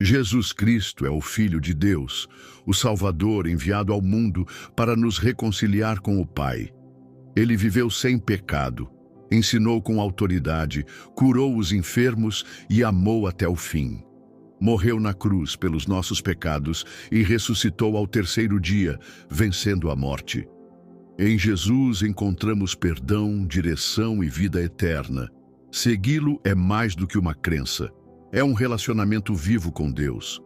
Jesus Cristo é o Filho de Deus, o Salvador enviado ao mundo para nos reconciliar com o Pai. Ele viveu sem pecado, ensinou com autoridade, curou os enfermos e amou até o fim. Morreu na cruz pelos nossos pecados e ressuscitou ao terceiro dia, vencendo a morte. Em Jesus encontramos perdão, direção e vida eterna. Segui-lo é mais do que uma crença. É um relacionamento vivo com Deus.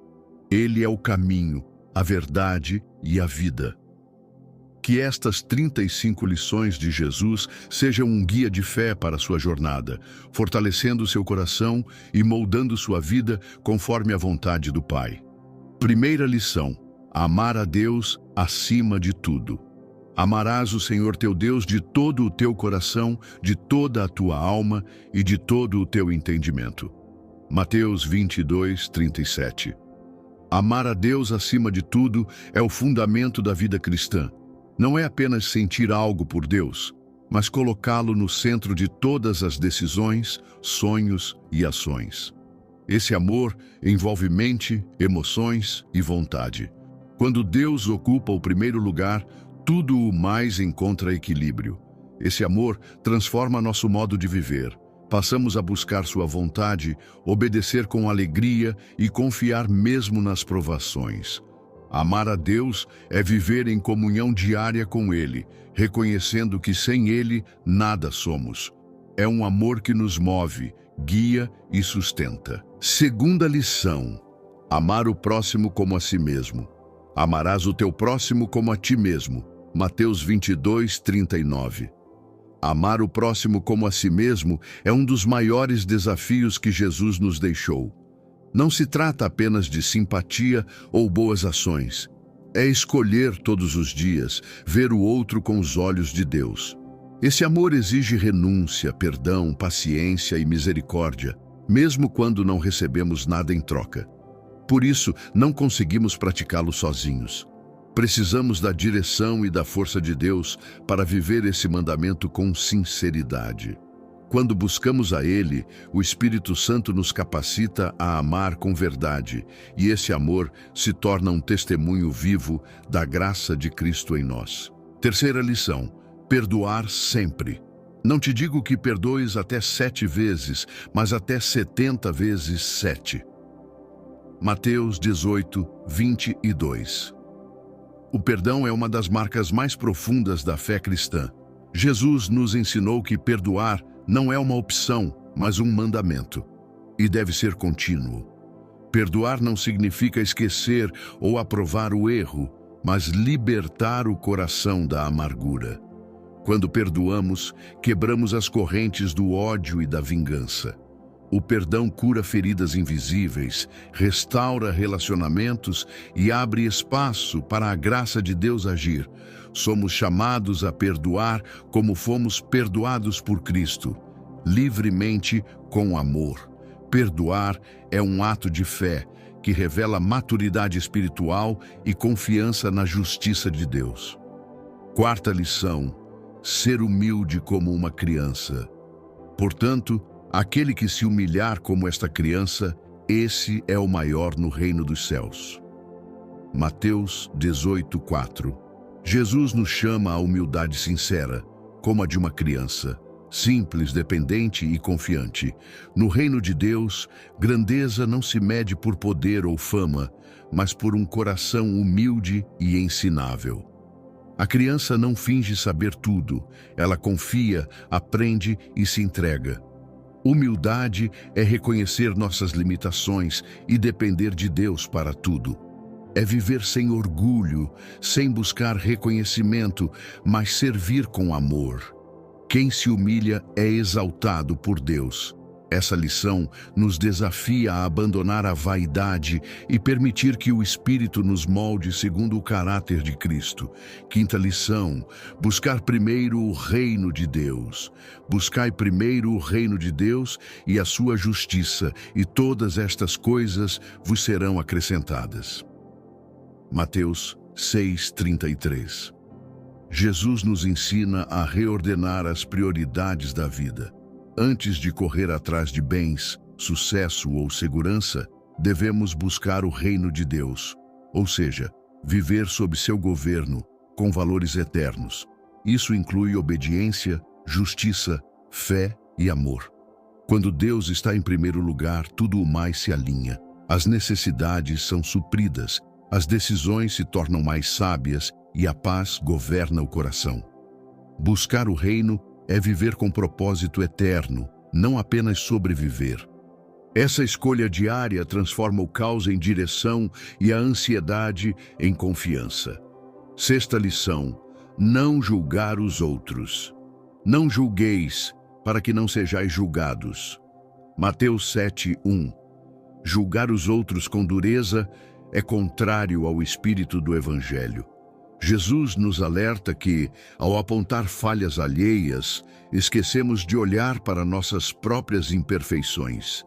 Ele é o caminho, a verdade e a vida. Que estas 35 lições de Jesus sejam um guia de fé para a sua jornada, fortalecendo seu coração e moldando sua vida conforme a vontade do Pai. Primeira lição: amar a Deus acima de tudo. Amarás o Senhor teu Deus de todo o teu coração, de toda a tua alma e de todo o teu entendimento. Mateus 22, 37. Amar a Deus acima de tudo é o fundamento da vida cristã. Não é apenas sentir algo por Deus, mas colocá-lo no centro de todas as decisões, sonhos e ações. Esse amor envolve mente, emoções e vontade. Quando Deus ocupa o primeiro lugar, tudo o mais encontra equilíbrio. Esse amor transforma nosso modo de viver. Passamos a buscar sua vontade, obedecer com alegria e confiar mesmo nas provações. Amar a Deus é viver em comunhão diária com Ele, reconhecendo que sem Ele nada somos. É um amor que nos move, guia e sustenta. Segunda lição: amar o próximo como a si mesmo. Amarás o teu próximo como a ti mesmo. Mateus 22, 39. Amar o próximo como a si mesmo é um dos maiores desafios que Jesus nos deixou. Não se trata apenas de simpatia ou boas ações. É escolher todos os dias, ver o outro com os olhos de Deus. Esse amor exige renúncia, perdão, paciência e misericórdia, mesmo quando não recebemos nada em troca. Por isso, não conseguimos praticá-lo sozinhos. Precisamos da direção e da força de Deus para viver esse mandamento com sinceridade. Quando buscamos a Ele, o Espírito Santo nos capacita a amar com verdade, e esse amor se torna um testemunho vivo da graça de Cristo em nós. Terceira lição: perdoar sempre. Não te digo que perdoes até 7 vezes, mas até 70 vezes 7. Mateus 18, 22. O perdão é uma das marcas mais profundas da fé cristã. Jesus nos ensinou que perdoar não é uma opção, mas um mandamento, e deve ser contínuo. Perdoar não significa esquecer ou aprovar o erro, mas libertar o coração da amargura. Quando perdoamos, quebramos as correntes do ódio e da vingança. O perdão cura feridas invisíveis, restaura relacionamentos e abre espaço para a graça de Deus agir. Somos chamados a perdoar como fomos perdoados por Cristo, livremente, com amor. Perdoar é um ato de fé que revela maturidade espiritual e confiança na justiça de Deus. Quarta lição: ser humilde como uma criança. Portanto, aquele que se humilhar como esta criança, esse é o maior no reino dos céus. Mateus 18, 4. Jesus nos chama à humildade sincera, como a de uma criança, simples, dependente e confiante. No reino de Deus, grandeza não se mede por poder ou fama, mas por um coração humilde e ensinável. A criança não finge saber tudo, ela confia, aprende e se entrega. Humildade é reconhecer nossas limitações e depender de Deus para tudo. É viver sem orgulho, sem buscar reconhecimento, mas servir com amor. Quem se humilha é exaltado por Deus. Essa lição nos desafia a abandonar a vaidade e permitir que o Espírito nos molde segundo o caráter de Cristo. Quinta lição: buscar primeiro o reino de Deus. Buscai primeiro o reino de Deus e a sua justiça, e todas estas coisas vos serão acrescentadas. Mateus 6:33. Jesus nos ensina a reordenar as prioridades da vida. Antes de correr atrás de bens, sucesso ou segurança, devemos buscar o reino de Deus, ou seja, viver sob seu governo, com valores eternos. Isso inclui obediência, justiça, fé e amor. Quando Deus está em primeiro lugar, tudo o mais se alinha. As necessidades são supridas, as decisões se tornam mais sábias e a paz governa o coração. Buscar o reino é viver com propósito eterno, não apenas sobreviver. Essa escolha diária transforma o caos em direção e a ansiedade em confiança. Sexta lição: não julgar os outros. Não julgueis, para que não sejais julgados. Mateus 7:1. Julgar os outros com dureza é contrário ao espírito do Evangelho. Jesus nos alerta que, ao apontar falhas alheias, esquecemos de olhar para nossas próprias imperfeições.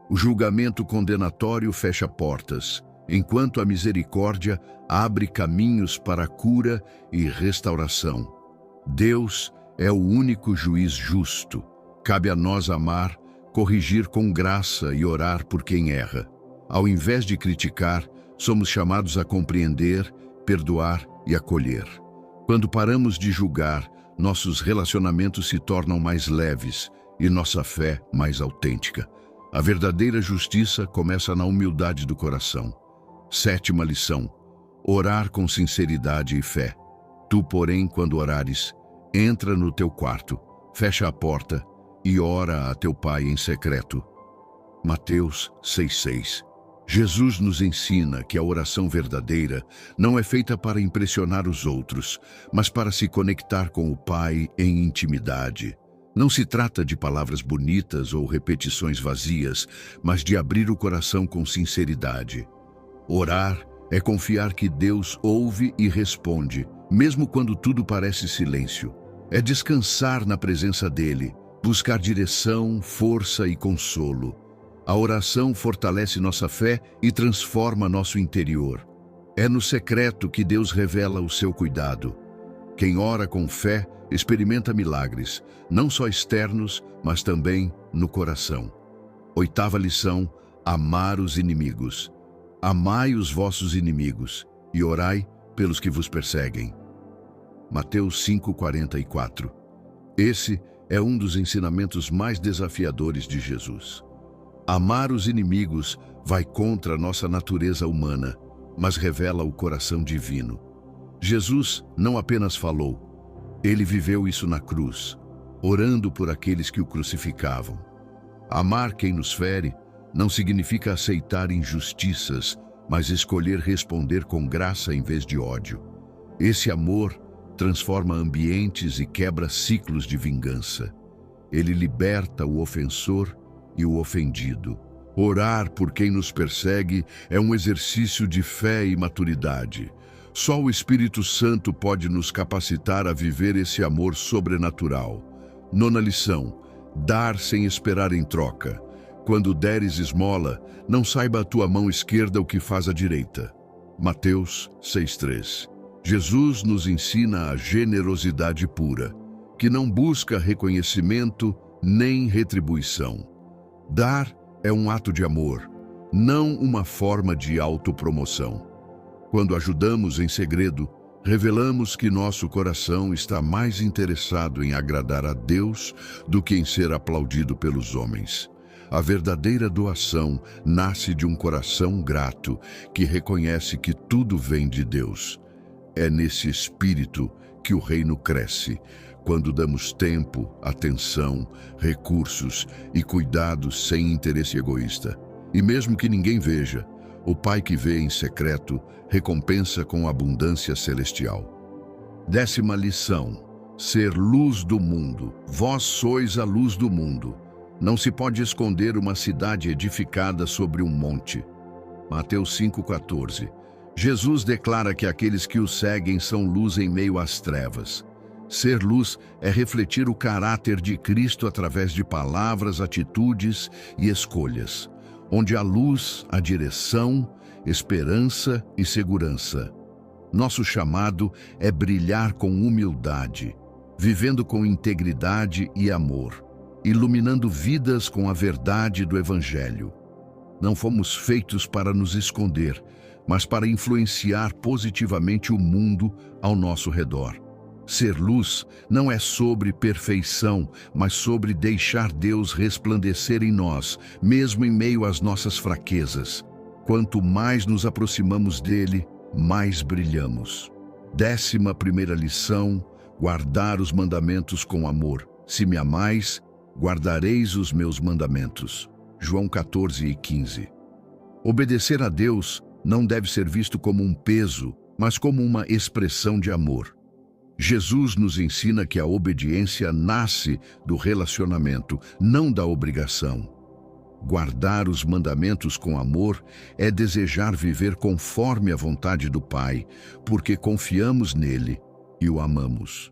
O julgamento condenatório fecha portas, enquanto a misericórdia abre caminhos para a cura e restauração. Deus é o único juiz justo. Cabe a nós amar, corrigir com graça e orar por quem erra. Ao invés de criticar, somos chamados a compreender, perdoar e acolher. Quando paramos de julgar, nossos relacionamentos se tornam mais leves e nossa fé mais autêntica. A verdadeira justiça começa na humildade do coração. Sétima lição: orar com sinceridade e fé. Tu, porém, quando orares, entra no teu quarto, fecha a porta e ora a teu Pai em secreto. Mateus 6:6. Jesus nos ensina que a oração verdadeira não é feita para impressionar os outros, mas para se conectar com o Pai em intimidade. Não se trata de palavras bonitas ou repetições vazias, mas de abrir o coração com sinceridade. Orar é confiar que Deus ouve e responde, mesmo quando tudo parece silêncio. É descansar na presença dele, buscar direção, força e consolo. A oração fortalece nossa fé e transforma nosso interior. É no secreto que Deus revela o seu cuidado. Quem ora com fé experimenta milagres, não só externos, mas também no coração. Oitava lição: amar os inimigos. Amai os vossos inimigos e orai pelos que vos perseguem. Mateus 5:44. Esse é um dos ensinamentos mais desafiadores de Jesus. Amar os inimigos vai contra a nossa natureza humana, mas revela o coração divino. Jesus não apenas falou, ele viveu isso na cruz, orando por aqueles que o crucificavam. Amar quem nos fere não significa aceitar injustiças, mas escolher responder com graça em vez de ódio. Esse amor transforma ambientes e quebra ciclos de vingança. Ele liberta o ofensor e o ofendido. Orar por quem nos persegue é um exercício de fé e maturidade. Só o Espírito Santo pode nos capacitar a viver esse amor sobrenatural. Nona lição: dar sem esperar em troca. Quando deres esmola, não saiba a tua mão esquerda o que faz a direita. Mateus 6:3. Jesus nos ensina a generosidade pura, que não busca reconhecimento nem retribuição. Dar é um ato de amor, não uma forma de autopromoção. Quando ajudamos em segredo, revelamos que nosso coração está mais interessado em agradar a Deus do que em ser aplaudido pelos homens. A verdadeira doação nasce de um coração grato que reconhece que tudo vem de Deus. É nesse espírito que o reino cresce, quando damos tempo, atenção, recursos e cuidados sem interesse egoísta. E mesmo que ninguém veja, o Pai que vê em secreto recompensa com abundância celestial. Décima lição: ser luz do mundo. Vós sois a luz do mundo. Não se pode esconder uma cidade edificada sobre um monte. Mateus 5:14. Jesus declara que aqueles que o seguem são luz em meio às trevas. Ser luz é refletir o caráter de Cristo através de palavras, atitudes e escolhas. Onde há luz, há direção, esperança e segurança. Nosso chamado é brilhar com humildade, vivendo com integridade e amor, iluminando vidas com a verdade do Evangelho. Não fomos feitos para nos esconder, mas para influenciar positivamente o mundo ao nosso redor. Ser luz não é sobre perfeição, mas sobre deixar Deus resplandecer em nós, mesmo em meio às nossas fraquezas. Quanto mais nos aproximamos dele, mais brilhamos. 11ª lição: guardar os mandamentos com amor. Se me amais, guardareis os meus mandamentos. João 14:15. Obedecer a Deus não deve ser visto como um peso, mas como uma expressão de amor. Jesus nos ensina que a obediência nasce do relacionamento, não da obrigação. Guardar os mandamentos com amor é desejar viver conforme a vontade do Pai, porque confiamos nele e o amamos.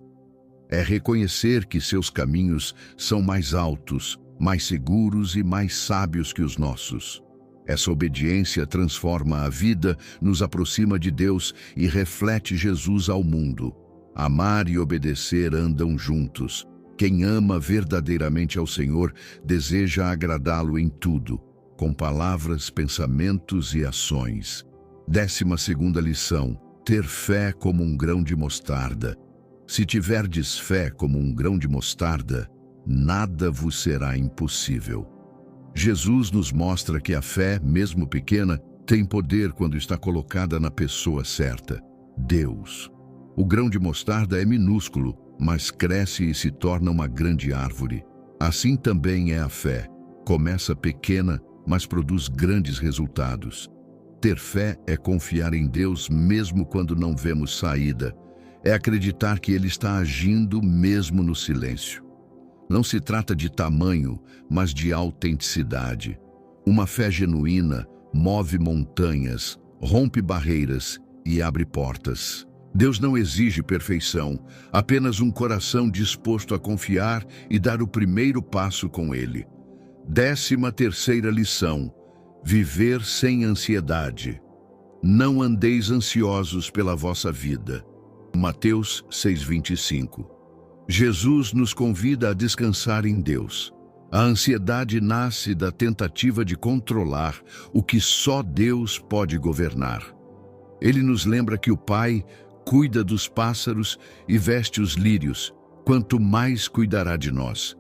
É reconhecer que seus caminhos são mais altos, mais seguros e mais sábios que os nossos. Essa obediência transforma a vida, nos aproxima de Deus e reflete Jesus ao mundo. Amar e obedecer andam juntos. Quem ama verdadeiramente ao Senhor deseja agradá-lo em tudo, com palavras, pensamentos e ações. 12ª lição: ter fé como um grão de mostarda. Se tiverdes fé como um grão de mostarda, nada vos será impossível. Jesus nos mostra que a fé, mesmo pequena, tem poder quando está colocada na pessoa certa, Deus. O grão de mostarda é minúsculo, mas cresce e se torna uma grande árvore. Assim também é a fé. Começa pequena, mas produz grandes resultados. Ter fé é confiar em Deus mesmo quando não vemos saída. É acreditar que Ele está agindo mesmo no silêncio. Não se trata de tamanho, mas de autenticidade. Uma fé genuína move montanhas, rompe barreiras e abre portas. Deus não exige perfeição, apenas um coração disposto a confiar e dar o primeiro passo com Ele. 13ª lição: viver sem ansiedade. Não andeis ansiosos pela vossa vida. Mateus 6:25. Jesus nos convida a descansar em Deus. A ansiedade nasce da tentativa de controlar o que só Deus pode governar. Ele nos lembra que o Pai cuida dos pássaros e veste os lírios, quanto mais cuidará de nós.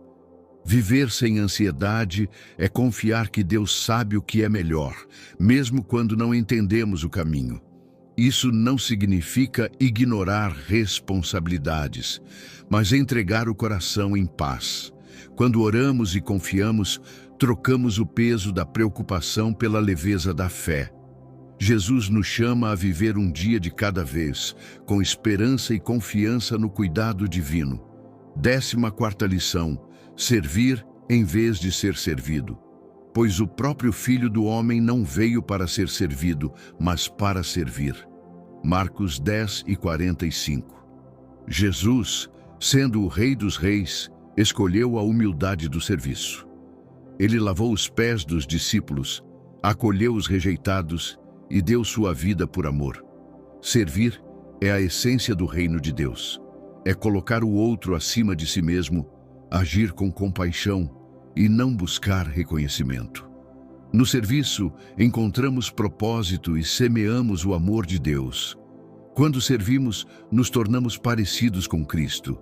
Viver sem ansiedade é confiar que Deus sabe o que é melhor, mesmo quando não entendemos o caminho. Isso não significa ignorar responsabilidades, mas entregar o coração em paz. Quando oramos e confiamos, trocamos o peso da preocupação pela leveza da fé. Jesus nos chama a viver um dia de cada vez, com esperança e confiança no cuidado divino. 14ª lição: servir em vez de ser servido. Pois o próprio Filho do Homem não veio para ser servido, mas para servir. Marcos 10:45. Jesus, sendo o Rei dos Reis, escolheu a humildade do serviço. Ele lavou os pés dos discípulos, acolheu os rejeitados e deu sua vida por amor. Servir é a essência do reino de Deus. É colocar o outro acima de si mesmo, agir com compaixão e não buscar reconhecimento. No serviço, encontramos propósito e semeamos o amor de Deus. Quando servimos, nos tornamos parecidos com Cristo.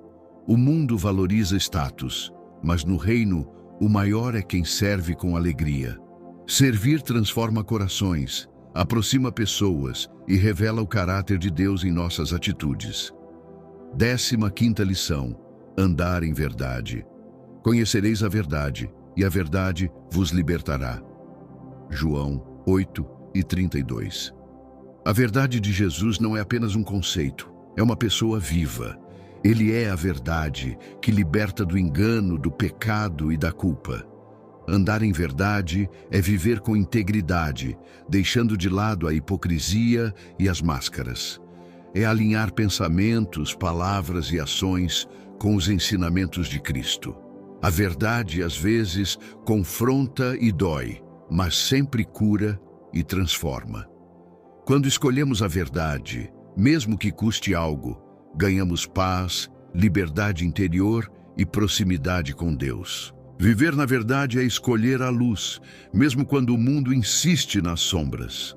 O mundo valoriza status, mas no reino, o maior é quem serve com alegria. Servir transforma corações, aproxima pessoas e revela o caráter de Deus em nossas atitudes. 15ª lição: andar em verdade. Conhecereis a verdade, e a verdade vos libertará. João 8:32. A verdade de Jesus não é apenas um conceito, é uma pessoa viva. Ele é a verdade que liberta do engano, do pecado e da culpa. Andar em verdade é viver com integridade, deixando de lado a hipocrisia e as máscaras. É alinhar pensamentos, palavras e ações com os ensinamentos de Cristo. A verdade, às vezes, confronta e dói, mas sempre cura e transforma. Quando escolhemos a verdade, mesmo que custe algo, ganhamos paz, liberdade interior e proximidade com Deus. Viver na verdade é escolher a luz, mesmo quando o mundo insiste nas sombras.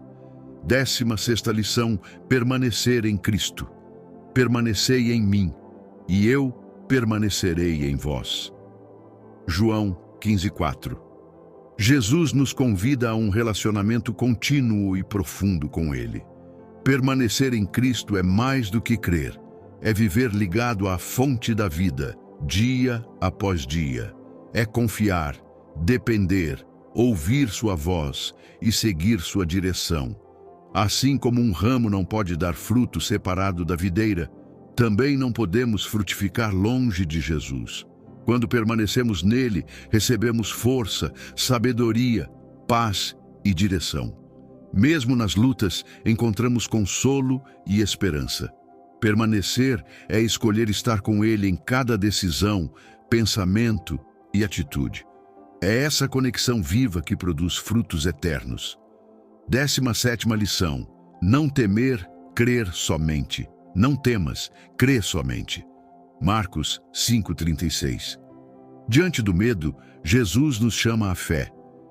16ª lição: permanecer em Cristo. Permanecei em mim, e eu permanecerei em vós. João 15:4. Jesus nos convida a um relacionamento contínuo e profundo com Ele. Permanecer em Cristo é mais do que crer, é viver ligado à fonte da vida, dia após dia. É confiar, depender, ouvir sua voz e seguir sua direção. Assim como um ramo não pode dar fruto separado da videira, também não podemos frutificar longe de Jesus. Quando permanecemos nele, recebemos força, sabedoria, paz e direção. Mesmo nas lutas, encontramos consolo e esperança. Permanecer é escolher estar com ele em cada decisão, pensamento e atitude. É essa conexão viva que produz frutos eternos. 17ª lição: não temer, crer somente. Não temas, crê somente. Marcos 5:36. Diante do medo, Jesus nos chama à fé.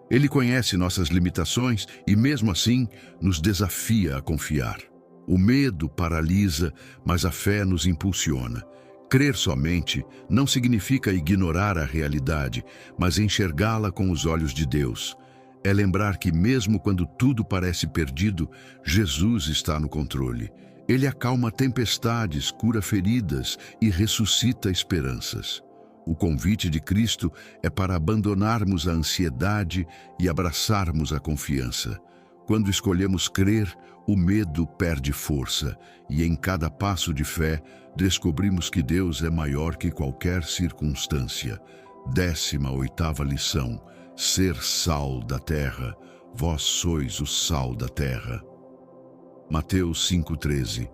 Ele conhece nossas limitações e, mesmo assim, nos desafia a confiar. O medo paralisa, mas a fé nos impulsiona. Crer somente não significa ignorar a realidade, mas enxergá-la com os olhos de Deus. É lembrar que, mesmo quando tudo parece perdido, Jesus está no controle. Ele acalma tempestades, cura feridas e ressuscita esperanças. O convite de Cristo é para abandonarmos a ansiedade e abraçarmos a confiança. Quando escolhemos crer, o medo perde força, e em cada passo de fé, descobrimos que Deus é maior que qualquer circunstância. 18ª lição: ser sal da terra. Vós sois o sal da terra. Mateus 5:13.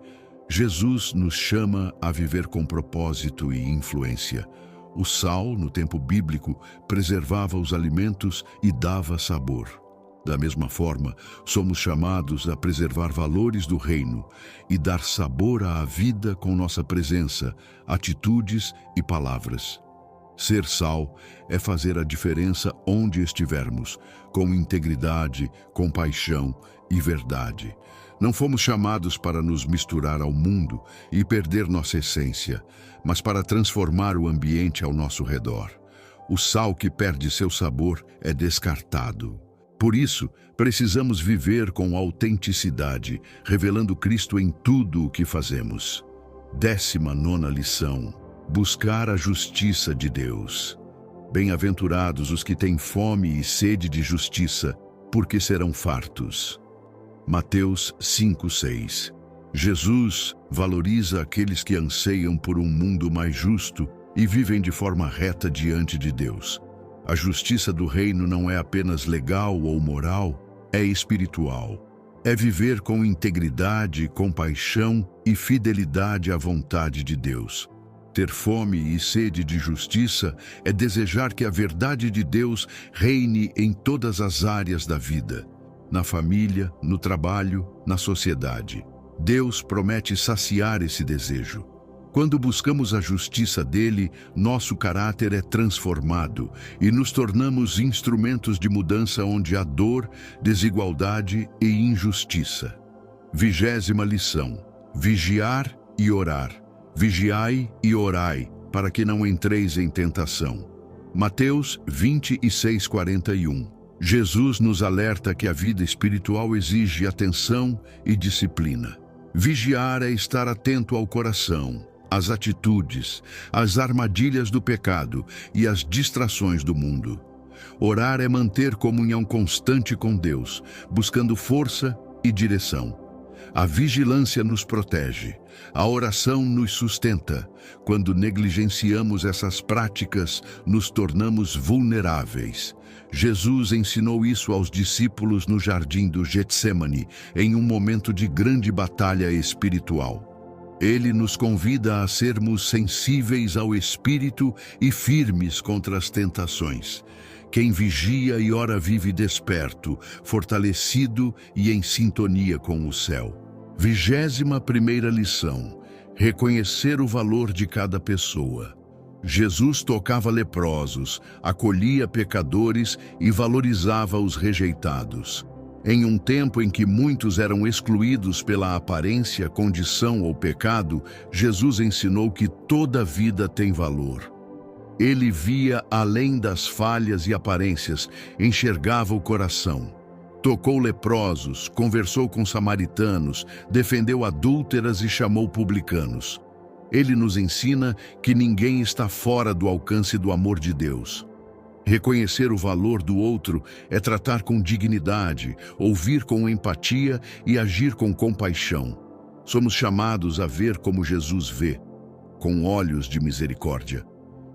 Jesus nos chama a viver com propósito e influência. O sal, no tempo bíblico, preservava os alimentos e dava sabor. Da mesma forma, somos chamados a preservar valores do reino e dar sabor à vida com nossa presença, atitudes e palavras. Ser sal é fazer a diferença onde estivermos, com integridade, compaixão e verdade. Não fomos chamados para nos misturar ao mundo e perder nossa essência, mas para transformar o ambiente ao nosso redor. O sal que perde seu sabor é descartado. Por isso, precisamos viver com autenticidade, revelando Cristo em tudo o que fazemos. 19ª lição: buscar a justiça de Deus. Bem-aventurados os que têm fome e sede de justiça, porque serão fartos. Mateus 5:6. Jesus valoriza aqueles que anseiam por um mundo mais justo e vivem de forma reta diante de Deus. A justiça do reino não é apenas legal ou moral, é espiritual. É viver com integridade, compaixão e fidelidade à vontade de Deus. Ter fome e sede de justiça é desejar que a verdade de Deus reine em todas as áreas da vida. Na família, no trabalho, na sociedade. Deus promete saciar esse desejo. Quando buscamos a justiça dele, nosso caráter é transformado e nos tornamos instrumentos de mudança onde há dor, desigualdade e injustiça. 20ª lição: vigiar e orar. Vigiai e orai, para que não entreis em tentação. Mateus 26:41. Jesus nos alerta que a vida espiritual exige atenção e disciplina. Vigiar é estar atento ao coração, às atitudes, às armadilhas do pecado e às distrações do mundo. Orar é manter comunhão constante com Deus, buscando força e direção. A vigilância nos protege, a oração nos sustenta. Quando negligenciamos essas práticas, nos tornamos vulneráveis. Jesus ensinou isso aos discípulos no jardim do Getsêmani, em um momento de grande batalha espiritual. Ele nos convida a sermos sensíveis ao Espírito e firmes contra as tentações. Quem vigia e ora vive desperto, fortalecido e em sintonia com o céu. 21ª lição: reconhecer o valor de cada pessoa. Jesus tocava leprosos, acolhia pecadores e valorizava os rejeitados. Em um tempo em que muitos eram excluídos pela aparência, condição ou pecado, Jesus ensinou que toda vida tem valor. Ele via além das falhas e aparências, enxergava o coração. Tocou leprosos, conversou com samaritanos, defendeu adúlteras e chamou publicanos. Ele nos ensina que ninguém está fora do alcance do amor de Deus. Reconhecer o valor do outro é tratar com dignidade, ouvir com empatia e agir com compaixão. Somos chamados a ver como Jesus vê, com olhos de misericórdia.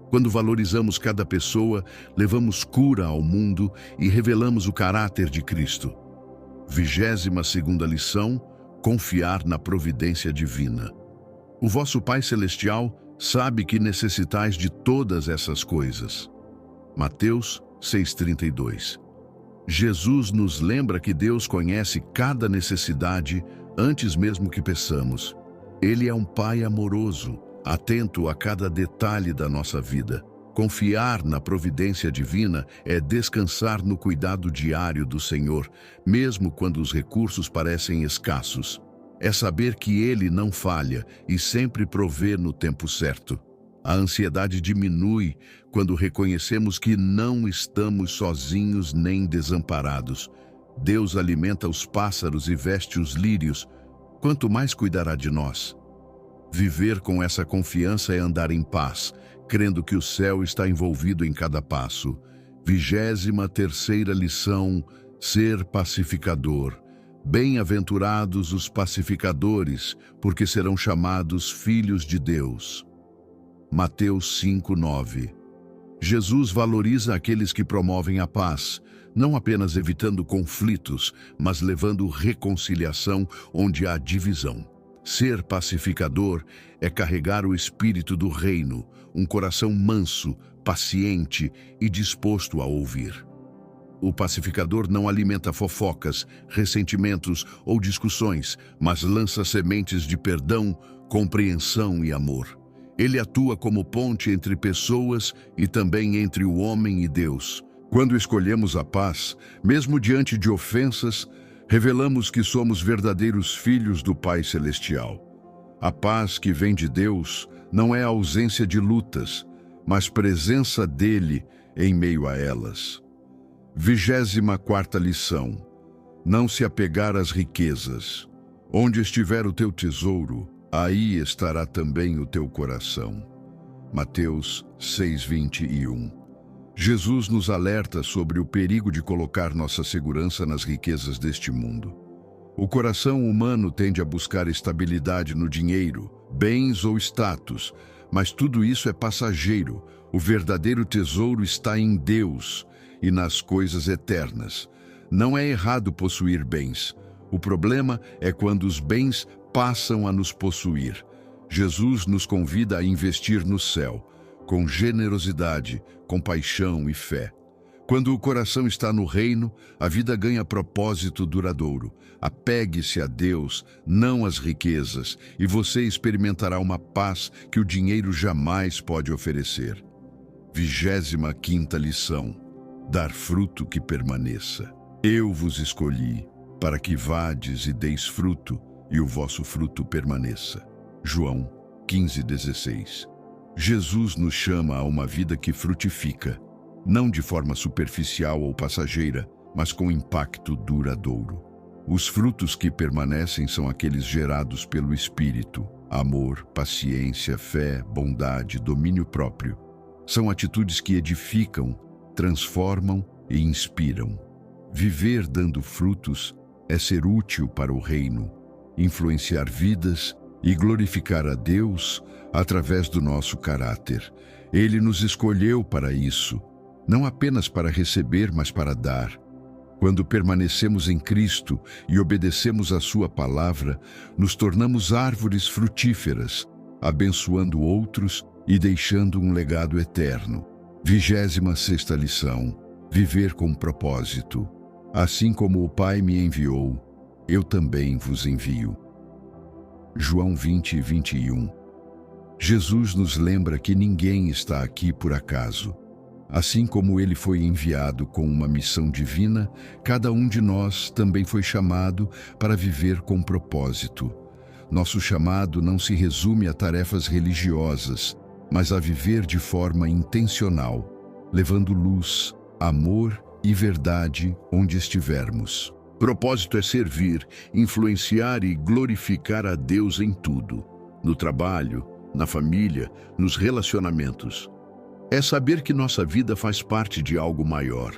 Quando valorizamos cada pessoa, levamos cura ao mundo e revelamos o caráter de Cristo. 22ª lição: confiar na providência divina. O vosso Pai Celestial sabe que necessitais de todas essas coisas. Mateus 6,32. Jesus nos lembra que Deus conhece cada necessidade antes mesmo que peçamos. Ele é um Pai amoroso, atento a cada detalhe da nossa vida. Confiar na providência divina é descansar no cuidado diário do Senhor, mesmo quando os recursos parecem escassos. É saber que Ele não falha e sempre provê no tempo certo. A ansiedade diminui quando reconhecemos que não estamos sozinhos nem desamparados. Deus alimenta os pássaros e veste os lírios. Quanto mais cuidará de nós? Viver com essa confiança é andar em paz, crendo que o céu está envolvido em cada passo. 23ª lição: ser pacificador. Bem-aventurados os pacificadores, porque serão chamados filhos de Deus. Mateus 5:9. Jesus valoriza aqueles que promovem a paz, não apenas evitando conflitos, mas levando reconciliação onde há divisão. Ser pacificador é carregar o espírito do reino, um coração manso, paciente e disposto a ouvir. O pacificador não alimenta fofocas, ressentimentos ou discussões, mas lança sementes de perdão, compreensão e amor. Ele atua como ponte entre pessoas e também entre o homem e Deus. Quando escolhemos a paz, mesmo diante de ofensas, revelamos que somos verdadeiros filhos do Pai Celestial. A paz que vem de Deus não é a ausência de lutas, mas presença dele em meio a elas. 24ª lição: não se apegar às riquezas. Onde estiver o teu tesouro, aí estará também o teu coração. Mateus 6:21. Jesus nos alerta sobre o perigo de colocar nossa segurança nas riquezas deste mundo. O coração humano tende a buscar estabilidade no dinheiro, bens ou status, mas tudo isso é passageiro. O verdadeiro tesouro está em Deus e nas coisas eternas. Não é errado possuir bens. O problema é quando os bens passam a nos possuir. Jesus nos convida a investir no céu, com generosidade, compaixão e fé. Quando o coração está no reino, a vida ganha propósito duradouro. Apegue-se a Deus, não às riquezas, e você experimentará uma paz que o dinheiro jamais pode oferecer. 25ª lição: dar fruto que permaneça. Eu vos escolhi para que vades e deis fruto, e o vosso fruto permaneça. João 15:16. Jesus nos chama a uma vida que frutifica, não de forma superficial ou passageira, mas com impacto duradouro. Os frutos que permanecem são aqueles gerados pelo Espírito: amor, paciência, fé, bondade, domínio próprio. São atitudes que edificam, transformam e inspiram. Viver dando frutos é ser útil para o reino, influenciar vidas e glorificar a Deus através do nosso caráter. Ele nos escolheu para isso, não apenas para receber, mas para dar. Quando permanecemos em Cristo e obedecemos a sua palavra, nos tornamos árvores frutíferas, abençoando outros e deixando um legado eterno. 26ª lição: viver com propósito. Assim como o Pai me enviou, eu também vos envio. João 20:21. Jesus nos lembra que ninguém está aqui por acaso. Assim como ele foi enviado com uma missão divina, cada um de nós também foi chamado para viver com propósito. Nosso chamado não se resume a tarefas religiosas, mas a viver de forma intencional, levando luz, amor e verdade onde estivermos. Propósito é servir, influenciar e glorificar a Deus em tudo, no trabalho, na família, nos relacionamentos. É saber que nossa vida faz parte de algo maior.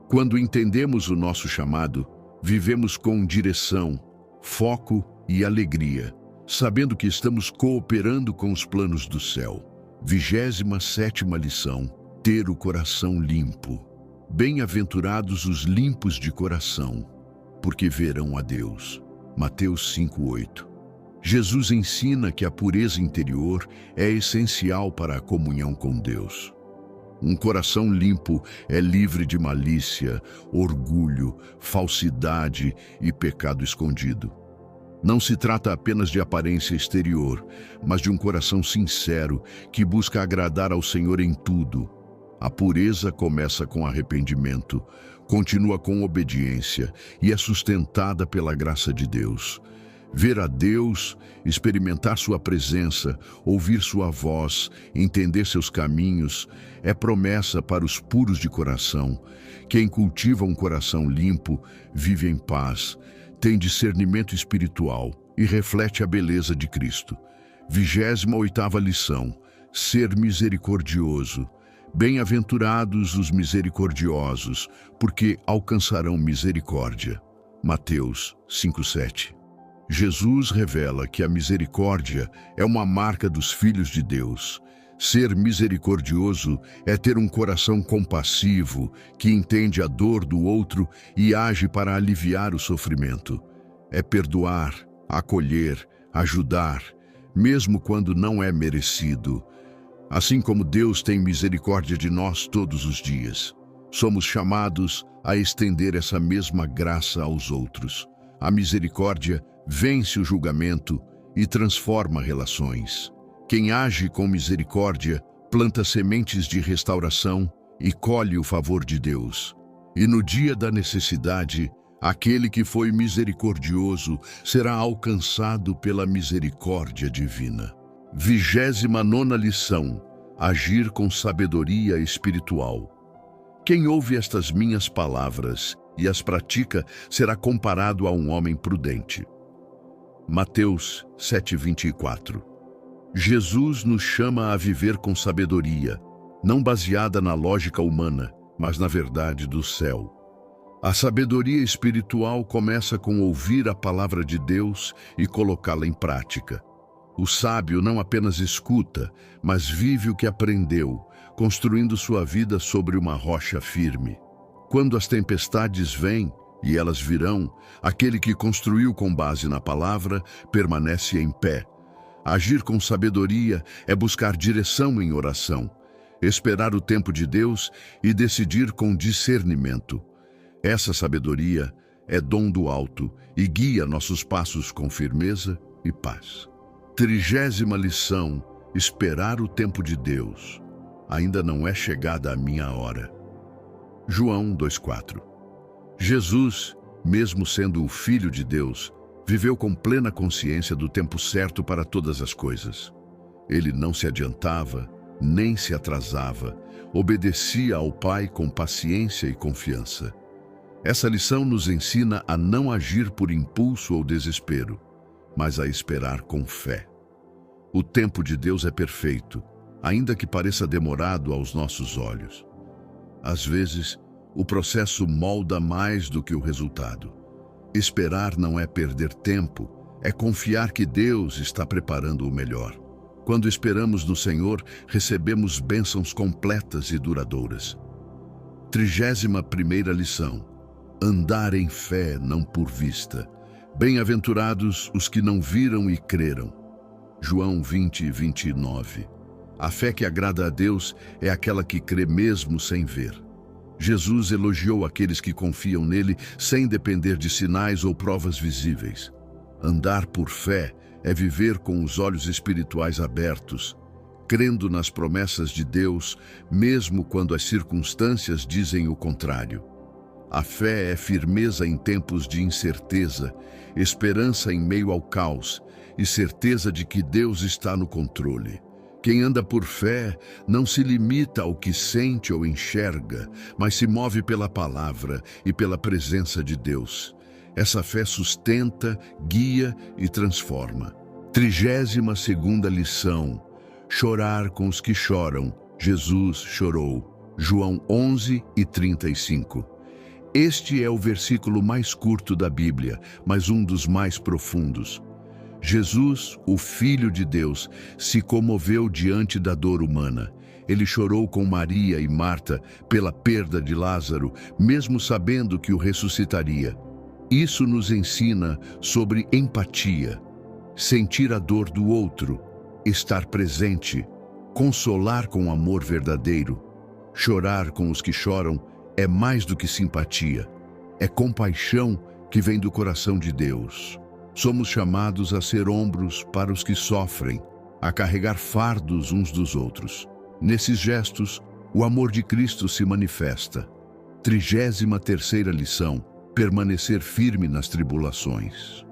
Quando entendemos o nosso chamado, vivemos com direção, foco e alegria, sabendo que estamos cooperando com os planos do céu. 27ª lição: ter o coração limpo. Bem-aventurados os limpos de coração, porque verão a Deus. Mateus 5:8. Jesus ensina que a pureza interior é essencial para a comunhão com Deus. Um coração limpo é livre de malícia, orgulho, falsidade e pecado escondido. Não se trata apenas de aparência exterior, mas de um coração sincero que busca agradar ao Senhor em tudo. A pureza começa com arrependimento, continua com obediência e é sustentada pela graça de Deus. Ver a Deus, experimentar sua presença, ouvir sua voz, entender seus caminhos, é promessa para os puros de coração. Quem cultiva um coração limpo, vive em paz, tem discernimento espiritual e reflete a beleza de Cristo. 28ª lição: ser misericordioso. Bem-aventurados os misericordiosos, porque alcançarão misericórdia. Mateus 5:7. Jesus revela que a misericórdia é uma marca dos filhos de Deus. Ser misericordioso é ter um coração compassivo, que entende a dor do outro e age para aliviar o sofrimento. É perdoar, acolher, ajudar, mesmo quando não é merecido. Assim como Deus tem misericórdia de nós todos os dias, somos chamados a estender essa mesma graça aos outros. A misericórdia vence o julgamento e transforma relações. Quem age com misericórdia planta sementes de restauração e colhe o favor de Deus. E no dia da necessidade, aquele que foi misericordioso será alcançado pela misericórdia divina. 29ª lição: agir com sabedoria espiritual. Quem ouve estas minhas palavras e as pratica será comparado a um homem prudente. Mateus 7:24. Jesus nos chama a viver com sabedoria, não baseada na lógica humana, mas na verdade do céu. A sabedoria espiritual começa com ouvir a palavra de Deus e colocá-la em prática. O sábio não apenas escuta, mas vive o que aprendeu, construindo sua vida sobre uma rocha firme. Quando as tempestades vêm, e elas virão, aquele que construiu com base na palavra permanece em pé. Agir com sabedoria é buscar direção em oração, esperar o tempo de Deus e decidir com discernimento. Essa sabedoria é dom do alto e guia nossos passos com firmeza e paz. 30ª lição: esperar o tempo de Deus. Ainda não é chegada a minha hora. João 2:4. Jesus, mesmo sendo o Filho de Deus, viveu com plena consciência do tempo certo para todas as coisas. Ele não se adiantava, nem se atrasava, obedecia ao Pai com paciência e confiança. Essa lição nos ensina a não agir por impulso ou desespero, mas a esperar com fé. O tempo de Deus é perfeito, ainda que pareça demorado aos nossos olhos. Às vezes, o processo molda mais do que o resultado. Esperar não é perder tempo, é confiar que Deus está preparando o melhor. Quando esperamos no Senhor, recebemos bênçãos completas e duradouras. 31ª lição: andar em fé, não por vista. Bem-aventurados os que não viram e creram. João 20:29. A fé que agrada a Deus é aquela que crê mesmo sem ver. Jesus elogiou aqueles que confiam nele sem depender de sinais ou provas visíveis. Andar por fé é viver com os olhos espirituais abertos, crendo nas promessas de Deus, mesmo quando as circunstâncias dizem o contrário. A fé é firmeza em tempos de incerteza, esperança em meio ao caos e certeza de que Deus está no controle. Quem anda por fé não se limita ao que sente ou enxerga, mas se move pela palavra e pela presença de Deus. Essa fé sustenta, guia e transforma. 32ª lição: chorar com os que choram. Jesus chorou. João 11:35. Este é o versículo mais curto da Bíblia, mas um dos mais profundos. Jesus, o Filho de Deus, se comoveu diante da dor humana. Ele chorou com Maria e Marta pela perda de Lázaro, mesmo sabendo que o ressuscitaria. Isso nos ensina sobre empatia, sentir a dor do outro, estar presente, consolar com amor verdadeiro. Chorar com os que choram é mais do que simpatia, é compaixão que vem do coração de Deus. Somos chamados a ser ombros para os que sofrem, a carregar fardos uns dos outros. Nesses gestos, o amor de Cristo se manifesta. 33ª lição: permanecer firme nas tribulações.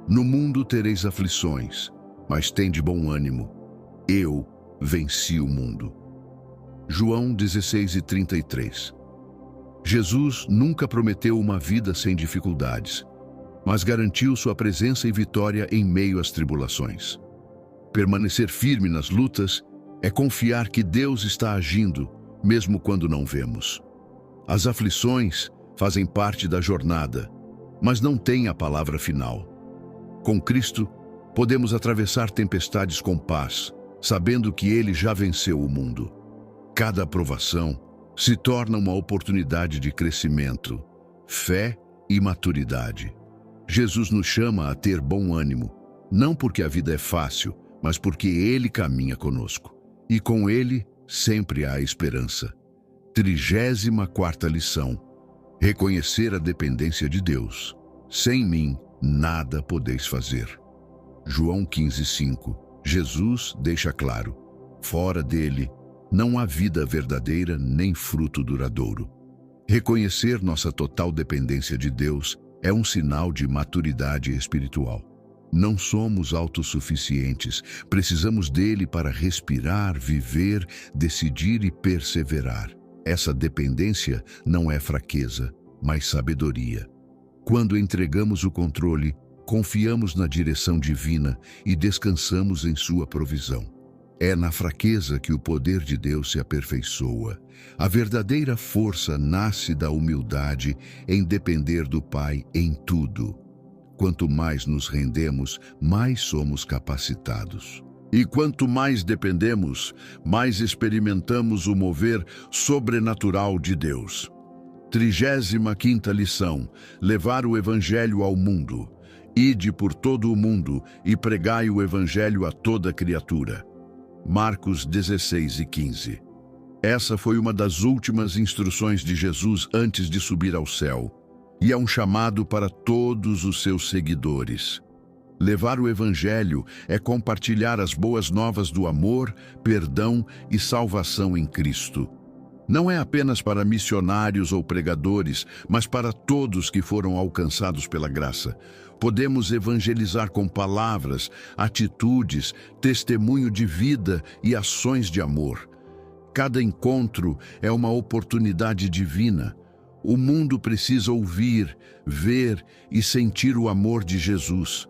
No mundo tereis aflições, mas tende bom ânimo. Eu venci o mundo. João 16:33. Jesus nunca prometeu uma vida sem dificuldades, mas garantiu sua presença e vitória em meio às tribulações. Permanecer firme nas lutas é confiar que Deus está agindo, mesmo quando não vemos. As aflições fazem parte da jornada, mas não têm a palavra final. Com Cristo, podemos atravessar tempestades com paz, sabendo que Ele já venceu o mundo. Cada aprovação se torna uma oportunidade de crescimento, fé e maturidade. Jesus nos chama a ter bom ânimo, não porque a vida é fácil, mas porque Ele caminha conosco. E com Ele sempre há esperança. 34ª lição: reconhecer a dependência de Deus. Sem mim, nada podeis fazer. João 15:5. Jesus deixa claro: fora dele, não há vida verdadeira nem fruto duradouro. Reconhecer nossa total dependência de Deus é um sinal de maturidade espiritual. Não somos autossuficientes, precisamos dele para respirar, viver, decidir e perseverar. Essa dependência não é fraqueza, mas sabedoria. Quando entregamos o controle, confiamos na direção divina e descansamos em sua provisão. É na fraqueza que o poder de Deus se aperfeiçoa. A verdadeira força nasce da humildade em depender do Pai em tudo. Quanto mais nos rendemos, mais somos capacitados. E quanto mais dependemos, mais experimentamos o mover sobrenatural de Deus. 35ª lição: levar o Evangelho ao mundo. Ide por todo o mundo e pregai o Evangelho a toda criatura. Marcos 16:15. Essa foi uma das últimas instruções de Jesus antes de subir ao céu, e é um chamado para todos os seus seguidores. Levar o Evangelho é compartilhar as boas novas do amor, perdão e salvação em Cristo. Não é apenas para missionários ou pregadores, mas para todos que foram alcançados pela graça. Podemos evangelizar com palavras, atitudes, testemunho de vida e ações de amor. Cada encontro é uma oportunidade divina. O mundo precisa ouvir, ver e sentir o amor de Jesus.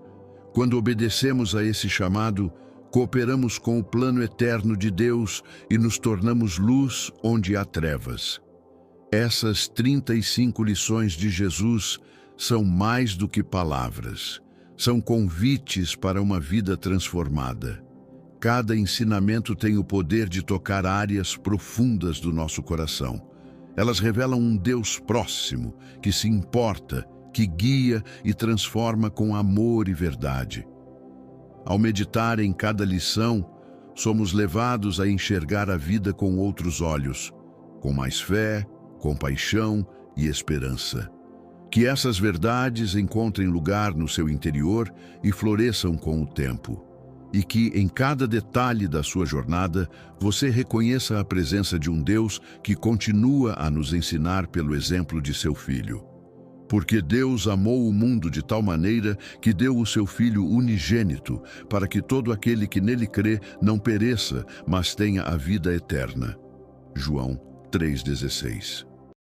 Quando obedecemos a esse chamado, cooperamos com o plano eterno de Deus e nos tornamos luz onde há trevas. Essas 35 lições de Jesus são mais do que palavras. São convites para uma vida transformada. Cada ensinamento tem o poder de tocar áreas profundas do nosso coração. Elas revelam um Deus próximo, que se importa, que guia e transforma com amor e verdade. Ao meditar em cada lição, somos levados a enxergar a vida com outros olhos, com mais fé, compaixão e esperança. Que essas verdades encontrem lugar no seu interior e floresçam com o tempo. E que, em cada detalhe da sua jornada, você reconheça a presença de um Deus que continua a nos ensinar pelo exemplo de seu Filho. Porque Deus amou o mundo de tal maneira que deu o seu Filho unigênito, para que todo aquele que nele crê não pereça, mas tenha a vida eterna. João 3,16.